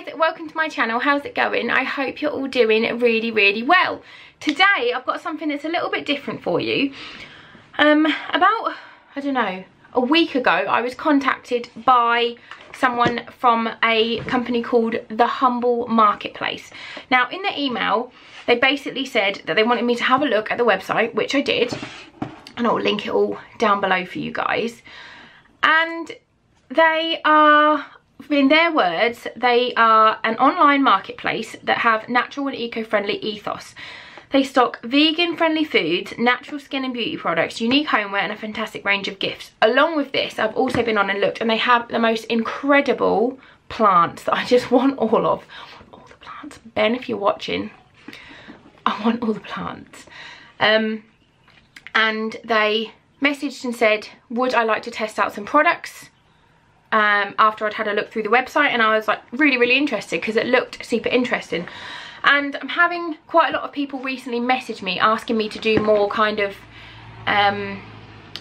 guys, welcome to my channel. How's it going? I hope you're all doing really well. Today I've got something that's a little bit different for you. About, I don't know, a week ago I was contacted by someone from a company called The Humble Marketplace. Now in the email they basically said that they wanted me to have a look at the website, which I did, and I'll link it all down below for you guys. And they are, in their words, they are an online marketplace that have natural and eco-friendly ethos. They stock vegan-friendly foods, natural skin and beauty products, unique homeware, and a fantastic range of gifts. Along with this, I've also been on and looked, and they have the most incredible plants that I just want all of. I want all the plants. Ben, if you're watching, I want all the plants. And they messaged and said, would I like to test out some products? After I'd had a look through the website, and I was like really interested because it looked super interesting. And I'm having quite a lot of people recently message me asking me to do more kind of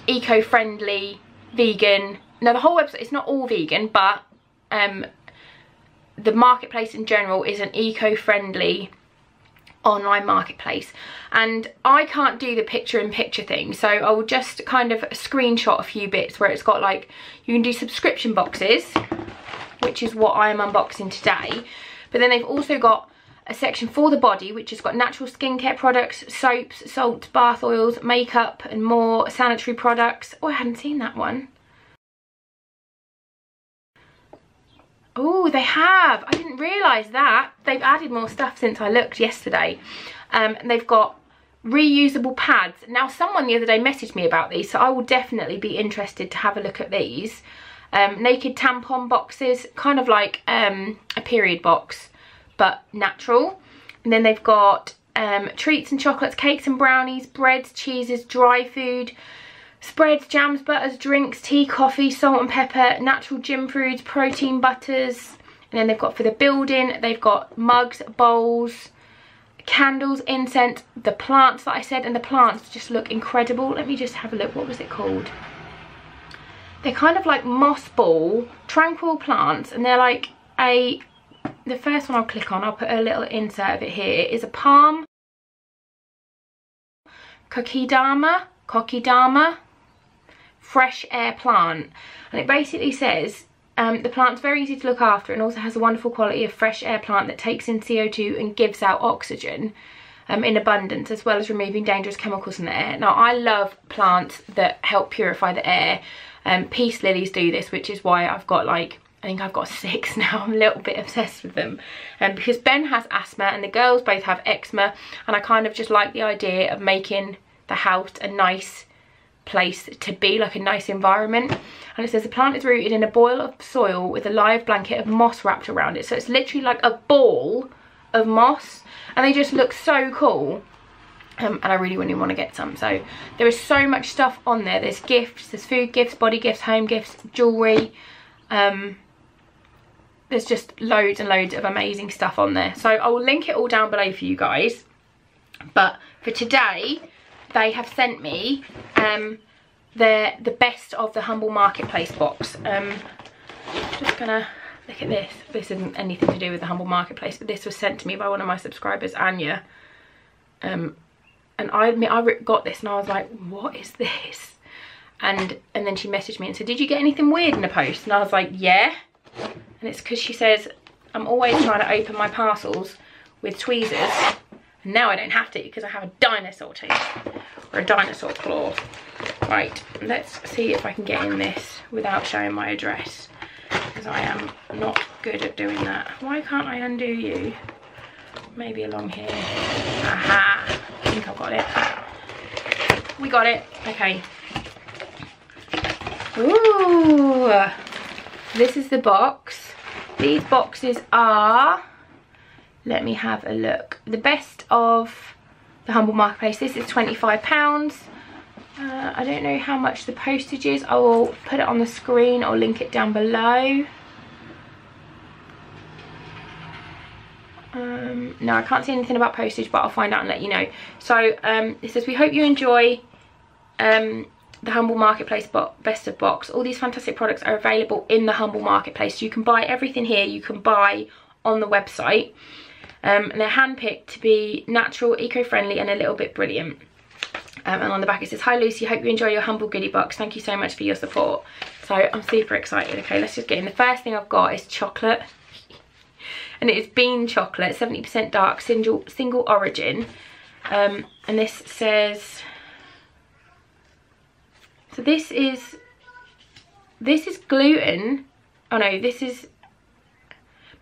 eco-friendly, vegan. Now the whole website is not all vegan, but the marketplace in general is an eco-friendly online marketplace, and I can't do the picture-in-picture thing, so I will just kind of screenshot a few bits where it's got like, you can do subscription boxes, which is what I'm unboxing today, but then they've also got a section for the body, which has got natural skincare products, soaps, salts, bath oils, makeup, and more sanitary products. Oh, I hadn't seen that one. Oh, they have. I didn't realise that. They've added more stuff since I looked yesterday. And they've got reusable pads. Now, someone the other day messaged me about these, so I will definitely be interested to have a look at these. Naked tampon boxes, kind of like a period box, but natural. And then they've got treats and chocolates, cakes and brownies, breads, cheeses, dry food, spreads, jams, butters, drinks, tea, coffee, salt and pepper, natural gym foods, protein butters. And then they've got for the building, they've got mugs, bowls, candles, incense, the plants that I said, and the plants just look incredible. Let me just have a look. What was it called? They're kind of like moss ball, tranquil plants, and they're like the first one I'll click on, I'll put a little insert of it here, is a palm, Kokidama, fresh air plant, and it basically says the plant's very easy to look after and also has a wonderful quality of fresh air plant that takes in CO2 and gives out oxygen in abundance, as well as removing dangerous chemicals in the air. Now I love plants that help purify the air. Peace lilies do this, which is why I've got like, I think I've got 6 now. I'm a little bit obsessed with them, because Ben has asthma and the girls both have eczema, and I kind of just like the idea of making the house a nice place to be, like a nice environment. And it says the plant is rooted in a boil of soil with a live blanket of moss wrapped around it, so it's literally like a ball of moss, and they just look so cool. And I really want to get some. So there is so much stuff on there. There's gifts, there's food gifts, body gifts, home gifts, jewellery. There's just loads and loads of amazing stuff on there, so I will link it all down below for you guys. But for today they have sent me the best of the Humble Marketplace box. Just gonna look at this. This isn't anything to do with the Humble Marketplace, but this was sent to me by one of my subscribers, Anya. And I admit I got this and I was like, what is this? And then she messaged me and said, did you get anything weird in the post? And I was like, yeah. And it's because she says I'm always trying to open my parcels with tweezers, and now I don't have to because I have a dinosaur tooth, or a dinosaur claw. Right, let's see if I can get in this without showing my address, because I am not good at doing that. Why can't I undo you? Maybe along here. Aha, I think I've got it. We got it. Okay. Ooh, this is the box. These boxes are, let me have a look, the best of the Humble Marketplace. This is £25. I don't know how much the postage is. I will put it on the screen or link it down below. No, I can't see anything about postage, but I'll find out and let you know. So it says, we hope you enjoy the Humble Marketplace best of box. All these fantastic products are available in the Humble Marketplace. You can buy everything here. You can buy on the website. And they're handpicked to be natural, eco-friendly and a little bit brilliant. And on the back it says, "Hi Lucy, hope you enjoy your humble goodie box. Thank you so much for your support." So I'm super excited. Okay, let's just get in. The first thing I've got is chocolate. And it is bean chocolate, 70% dark, single origin. And this says, so this is gluten. Oh no, this is,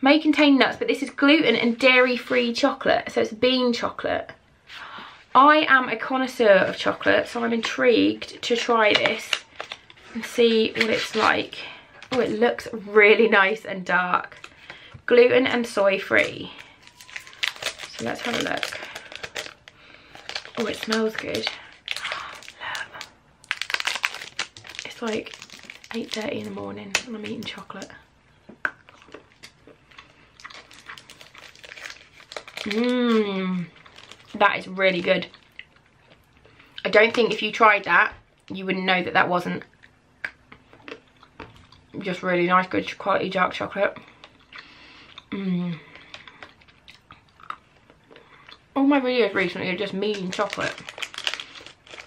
may contain nuts, but this is gluten and dairy-free chocolate. So it's bean chocolate. I am a connoisseur of chocolate, so I'm intrigued to try this and see what it's like. Oh, it looks really nice and dark. Gluten and soy free. So let's have a look. Oh, it smells good. It's like 8:30 in the morning and I'm eating chocolate. Mmm. That is really good. I don't think if you tried that, you wouldn't know that that wasn't just really nice, good quality dark chocolate. Mmm. All my videos recently are just me eating chocolate.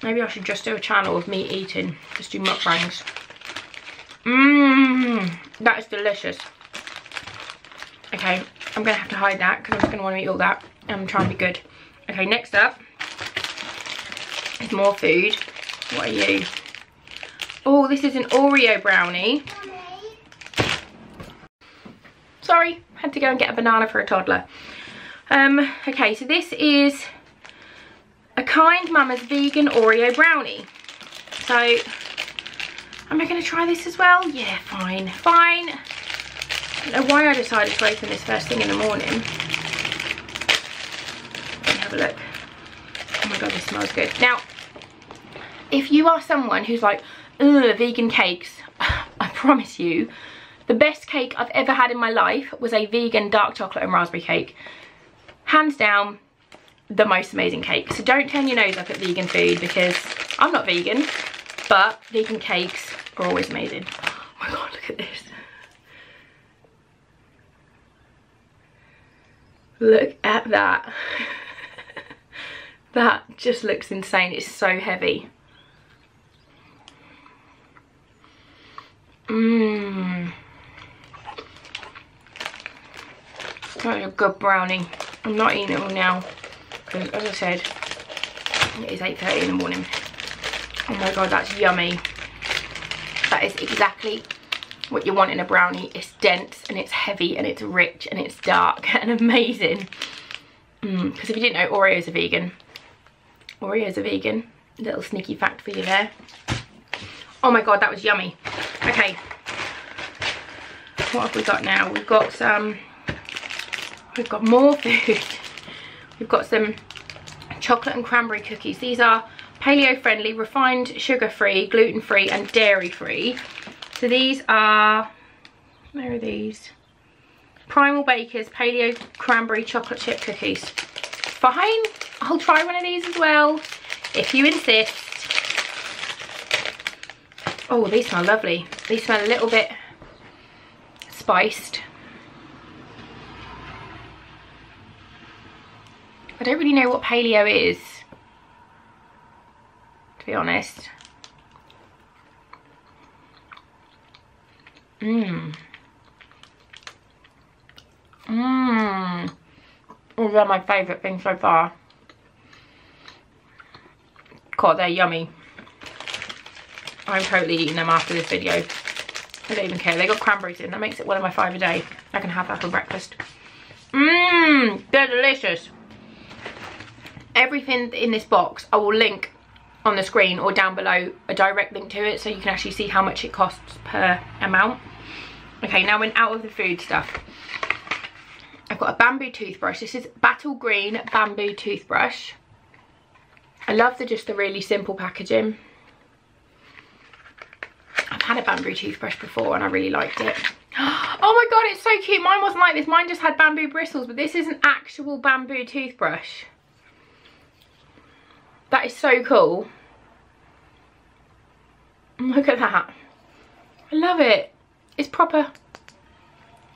Maybe I should just do a channel of me eating. Just do mukbangs. Mmm. That is delicious. Okay, I'm going to have to hide that because I'm not going to want to eat all that. I'm trying to be good. Okay, next up is more food. What are you? Oh, this is an Oreo brownie. Sorry, had to go and get a banana for a toddler. Okay, so this is a Kind Mama's vegan Oreo brownie. So, am I going to try this as well? Yeah, fine. Fine. I don't know why I decided to open this first thing in the morning. Let me have a look. Oh my god, this smells good. Now, if you are someone who's like, ugh, vegan cakes, I promise you, the best cake I've ever had in my life was a vegan dark chocolate and raspberry cake. Hands down, the most amazing cake. So don't turn your nose up at vegan food because I'm not vegan, but vegan cakes are always amazing. Oh my god, look at this. Look at that. That just looks insane. It's so heavy. Mmm. That's a good brownie. I'm not eating it all now because, as I said, it is 8:30 in the morning. Oh my god, that's yummy. That is exactly what you want in a brownie. It's dense and it's heavy and it's rich and it's dark and amazing. Because if you didn't know, Oreos are vegan. Oreos are vegan. Little sneaky fact for you there. Oh my god, that was yummy. Okay, what have we got now? We've got some, we've got more food. We've got some chocolate and cranberry cookies. These are paleo friendly, refined sugar free, gluten free and dairy free. So these are, where are these? Primal Bakers paleo cranberry chocolate chip cookies. Fine, I'll try one of these as well, if you insist. Oh, these smell lovely. These smell a little bit spiced. I don't really know what paleo is, to be honest. Mmm. Mmm. Oh, they're my favourite thing so far. God, they're yummy. I'm totally eating them after this video. I don't even care. They got cranberries in. That makes it one of my 5 a day. I can have that for breakfast. Mmm. They're delicious. Everything in this box I will link on the screen or down below, a direct link to it, so you can actually see how much it costs per amount. Okay, now we're out of the food stuff. I've got a bamboo toothbrush. This is Battle Green bamboo toothbrush. I love the really simple packaging. I've had a bamboo toothbrush before and I really liked it. Oh my god, it's so cute. Mine wasn't like this. Mine just had bamboo bristles, but this is an actual bamboo toothbrush. That is so cool. Look at that. I love it. It's proper.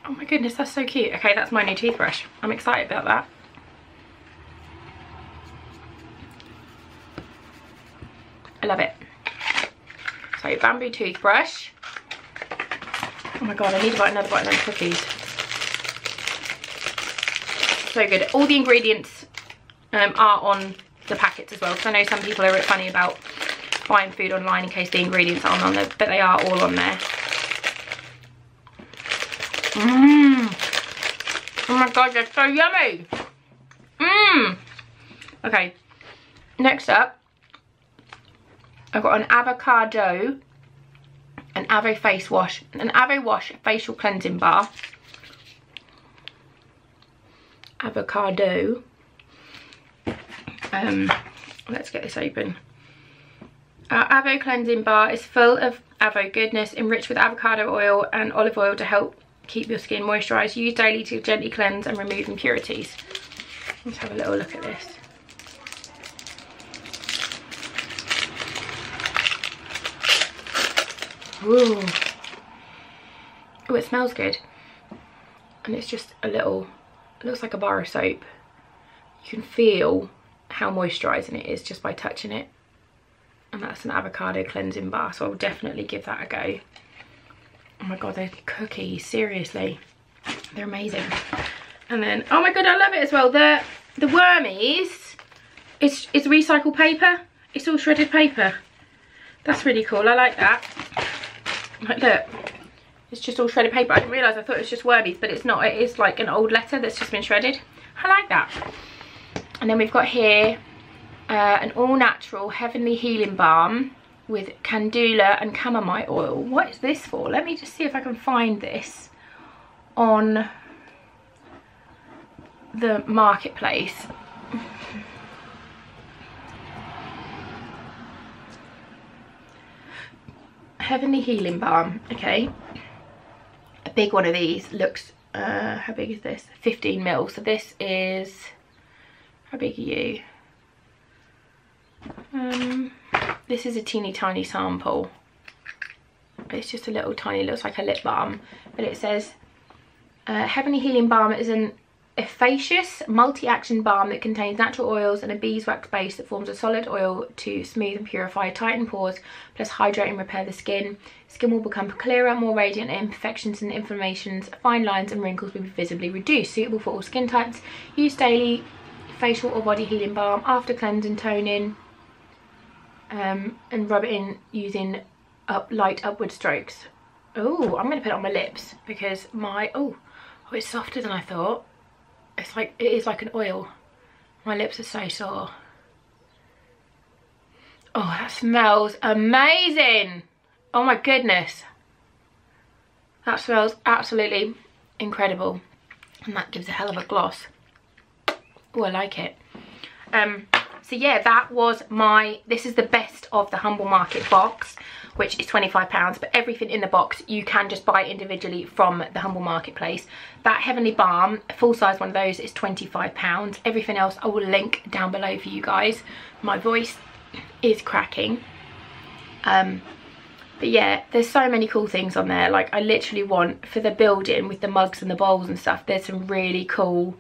Oh my goodness, that's so cute. Okay, that's my new toothbrush. I'm excited about that. I love it. So, bamboo toothbrush. Oh my god, I need to buy another bite of those cookies. So good. All the ingredients are on the packets as well, because I know some people are a bit funny about buying food online in case the ingredients aren't on there, but they are all on there. Oh my god, they're so yummy. Okay, next up, I've got an avocado, an Avo face wash, an Avo wash facial cleansing bar. Avocado. Let's get this open. Our Avo cleansing bar is full of Avo goodness, enriched with avocado oil and olive oil to help keep your skin moisturised. Use daily to gently cleanse and remove impurities. Let's have a little look at this. Ooh. Oh, it smells good. And it's just a little, it looks like a bar of soap. You can feel how moisturising it is just by touching it. And that's an avocado cleansing bar, so I'll definitely give that a go. Oh my god, those cookies, seriously, they're amazing. And then, oh my god, I love it as well. The Wormies, it's recycled paper. It's all shredded paper. That's really cool. I like that. Like, look, it's just all shredded paper. I didn't realise, I thought it was just Wormies, but it's not. It is like an old letter that's just been shredded. I like that. And then we've got here an all-natural heavenly healing balm with candula and chamomile oil. What is this for? Let me just see if I can find this on the marketplace. Heavenly healing balm. Okay, a big one of these looks how big is this? 15 mil. So this is, how big are you? This is a teeny tiny sample. It's just a little tiny, looks like a lip balm, but it says Heavenly Healing Balm is an efficacious multi-action balm that contains natural oils and a beeswax base that forms a solid oil to smooth and purify, tighten pores, plus hydrate and repair the skin. Skin will become clearer, more radiant, and imperfections and inflammations, fine lines and wrinkles will be visibly reduced. Suitable for all skin types. Use daily facial or body healing balm after cleansing, toning, and rub it in using light upward strokes. Oh, I'm going to put it on my lips because oh, it's softer than I thought. It's like, it is like an oil. My lips are so sore. Oh, that smells amazing. Oh my goodness. That smells absolutely incredible. And that gives a hell of a gloss. Oh, I like it. So yeah, that was this is the best of the Humble Market box, which is £25, but everything in the box you can just buy individually from the Humble Marketplace. That Heavenly Balm, a full size one of those, is £25. Everything else I will link down below for you guys. My voice is cracking. But yeah, there's so many cool things on there. Like, I literally want, for the building with the mugs and the bowls and stuff, there's some really cool,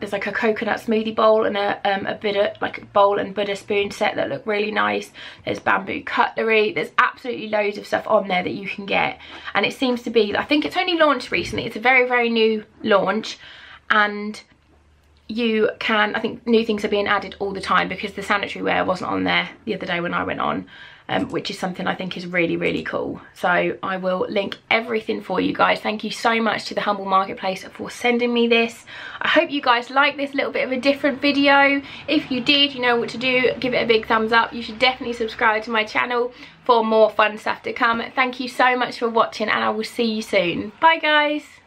there's like a coconut smoothie bowl and a Buddha, like a bowl and Buddha spoon set that look really nice. There's bamboo cutlery. There's absolutely loads of stuff on there that you can get. And it seems to be, I think it's only launched recently. It's a very, very new launch. And you can, I think new things are being added all the time because the sanitary ware wasn't on there the other day when I went on. Which is something I think is really, really cool. So I will link everything for you guys. Thank you so much to the Humble Marketplace for sending me this. I hope you guys like this little bit of a different video. If you did, you know what to do. Give it a big thumbs up. You should definitely subscribe to my channel for more fun stuff to come. Thank you so much for watching and I will see you soon. Bye guys.